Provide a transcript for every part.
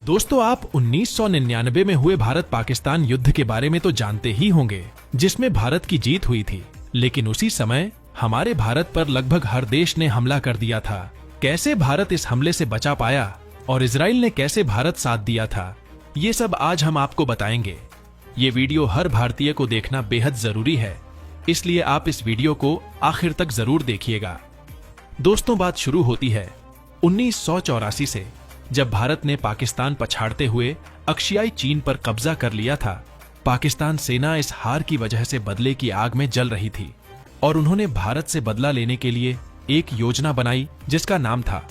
दोस्तों, आप 1999 में हुए भारत पाकिस्तान युद्ध के बारे में तो जानते ही होंगे, जिसमें भारत की जीत हुई थी। लेकिन उसी समय हमारे भारत पर लगभग हर देश ने हमला कर दिया था। कैसे भारत इस हमले से बचा पाया और इजराइल ने कैसे भारत साथ दिया था, ये सब आज हम आपको बताएंगे। ये वीडियो हर भारतीय को देखना बेहद जरूरी है, इसलिए आप इस वीडियो को आखिर तक जरूर देखिएगा। दोस्तों, बात शुरू होती है 1984 से, जब भारत ने पाकिस्तान पछाड़ते हुए अक्शियाई चीन पर कब्जा कर लिया था। पाकिस्तान सेना इस हार की वजह से बदले की आग में जल रही थी और उन्होंने भारत से बदला लेने के लिए एक योजना बनाई जिसका नाम था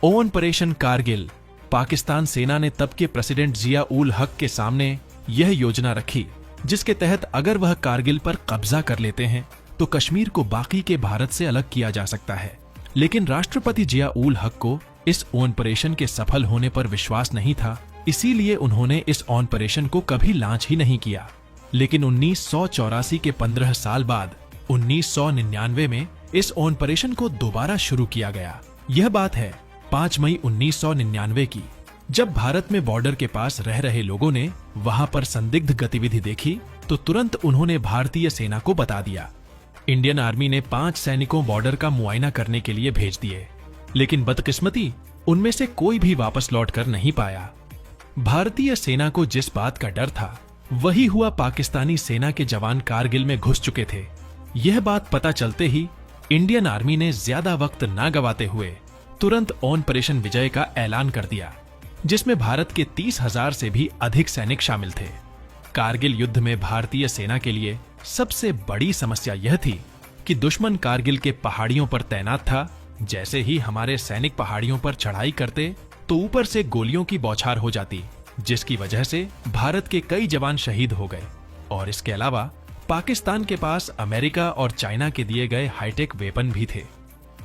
ऑपरेशन कारगिल। पाकिस्तान सेना ने तब के प्रेसिडेंट जिया उल हक के सामने यह योजना रखी, जिसके तहत अगर वह कारगिल पर कब्जा कर लेते हैं तो कश्मीर को बाकी के भारत से अलग किया जा सकता है। लेकिन राष्ट्रपति जिया उल हक को इस ऑपरेशन के सफल होने पर विश्वास नहीं था, इसीलिए उन्होंने इस ऑपरेशन को कभी लॉन्च ही नहीं किया। लेकिन 1984 के 15 साल बाद 1999 में इस ऑपरेशन को दोबारा शुरू किया गया। यह बात है 5 मई 1999 की, जब भारत में बॉर्डर के पास रह रहे लोगों ने वहां पर संदिग्ध गतिविधि देखी तो तुरंत उन्होंने भारतीय सेना को बता दिया। इंडियन आर्मी ने 5 सैनिकों बॉर्डर का मुआयना करने के लिए भेज दिए, लेकिन बदकिस्मती उनमें से कोई भी वापस लौटकर नहीं पाया। भारतीय सेना को जिस बात का डर था वही हुआ। पाकिस्तानी सेना के जवान कारगिल में घुस चुके थे। यह बात पता चलते ही इंडियन आर्मी ने ज्यादा वक्त न गवाते हुए तुरंत ऑपरेशन विजय का ऐलान कर दिया, जिसमें भारत के 30,000 से भी अधिक सैनिक शामिल थे। कारगिल युद्ध में भारतीय सेना के लिए सबसे बड़ी समस्या यह थी कि दुश्मन कारगिल के पहाड़ियों पर तैनात था। जैसे ही हमारे सैनिक पहाड़ियों पर चढ़ाई करते तो ऊपर से गोलियों की बौछार हो जाती, जिसकी वजह से भारत के कई जवान शहीद हो गए। और इसके अलावा पाकिस्तान के पास अमेरिका और चाइना के दिए गए हाईटेक वेपन भी थे।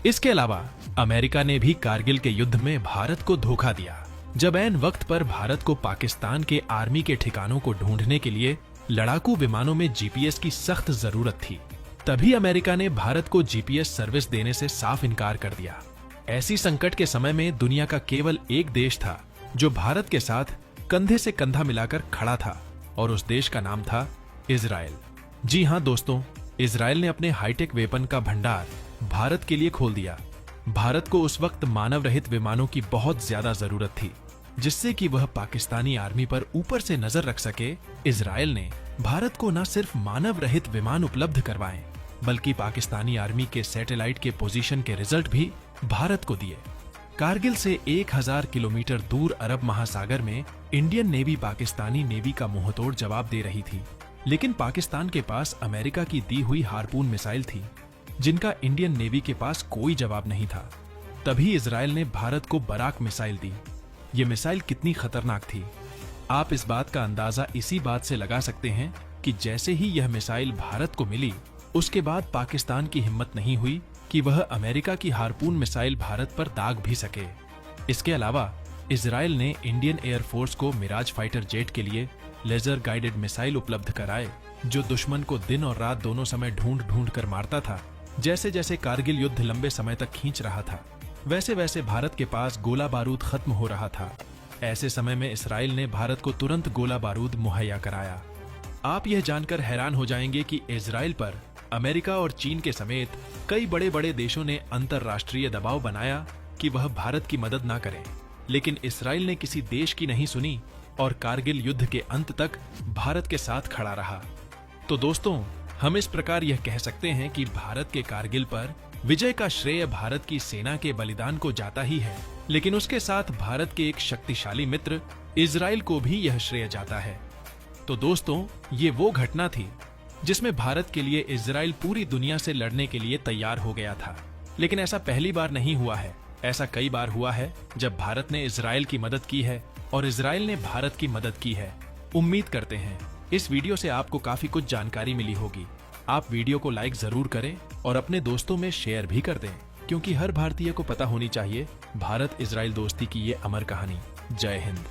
इसके अलावा अमेरिका ने भी कारगिल के युद्ध में भारत को धोखा दिया। जब ऐन वक्त पर भारत को पाकिस्तान के आर्मी के ठिकानों को ढूंढने के लिए लड़ाकू विमानों में जीपीएस की सख्त जरूरत थी, तभी अमेरिका ने भारत को जीपीएस सर्विस देने से साफ इनकार कर दिया। ऐसी संकट के समय में दुनिया का केवल एक देश था जो भारत के साथ कंधे से कंधा मिलाकर खड़ा था, और उस देश का नाम था इजराइल। जी हां दोस्तों, इजराइल ने अपने हाईटेक वेपन का भंडार भारत के लिए खोल दिया। भारत को उस वक्त मानव रहित विमानों की बहुत ज्यादा जरूरत थी, जिससे कि वह पाकिस्तानी आर्मी पर ऊपर से नजर रख सके। इजराइल ने भारत को न सिर्फ मानव रहित विमान उपलब्ध करवाए, बल्कि पाकिस्तानी आर्मी के सैटेलाइट के पोजीशन के रिजल्ट भी भारत को दिए। कारगिल से 1000 किलोमीटर दूर अरब महासागर में इंडियन नेवी पाकिस्तानी नेवी का मुंहतोड़ जवाब दे रही थी, लेकिन पाकिस्तान के पास अमेरिका की दी हुई हार्पून मिसाइल थी, जिनका इंडियन नेवी के पास कोई जवाब नहीं था। तभी इजराइल ने भारत को बराक मिसाइल दी। ये मिसाइल कितनी खतरनाक थी, आप इस बात का अंदाजा इसी बात से लगा सकते हैं कि जैसे ही यह मिसाइल भारत को मिली, उसके बाद पाकिस्तान की हिम्मत नहीं हुई कि वह अमेरिका की हार्पून मिसाइल भारत पर दाग भी सके। इसके अलावा इजराइल ने इंडियन एयरफोर्स को मिराज फाइटर जेट के लिए लेजर गाइडेड मिसाइल उपलब्ध कराए, जो दुश्मन को दिन और रात दोनों समय ढूंढ ढूंढ कर मारता था। जैसे जैसे कारगिल युद्ध लंबे समय तक खींच रहा था, वैसे वैसे भारत के पास गोला बारूद खत्म हो रहा था। ऐसे समय में इजराइल ने भारत को तुरंत गोला बारूद मुहैया कराया। आप यह जानकर हैरान हो जाएंगे कि इजराइल पर अमेरिका और चीन के समेत कई बड़े बड़े देशों ने अंतरराष्ट्रीय दबाव बनाया कि वह भारत की मदद ना करें, लेकिन इजराइल ने किसी देश की नहीं सुनी और कारगिल युद्ध के अंत तक भारत के साथ खड़ा रहा। तो दोस्तों, हम इस प्रकार यह कह सकते हैं कि भारत के कारगिल पर विजय का श्रेय भारत की सेना के बलिदान को जाता ही है, लेकिन उसके साथ भारत के एक शक्तिशाली मित्र इजराइल को भी यह श्रेय जाता है। तो दोस्तों, ये वो घटना थी जिसमें भारत के लिए इजराइल पूरी दुनिया से लड़ने के लिए तैयार हो गया था। लेकिन ऐसा पहली बार नहीं हुआ है, ऐसा कई बार हुआ है जब भारत ने इजराइल की मदद की है और इजराइल ने भारत की मदद की है। उम्मीद करते हैं इस वीडियो से आपको काफी कुछ जानकारी मिली होगी। आप वीडियो को लाइक जरूर करें और अपने दोस्तों में शेयर भी कर दें, क्योंकि हर भारतीय को पता होनी चाहिए भारत इजराइल दोस्ती की ये अमर कहानी। जय हिंद।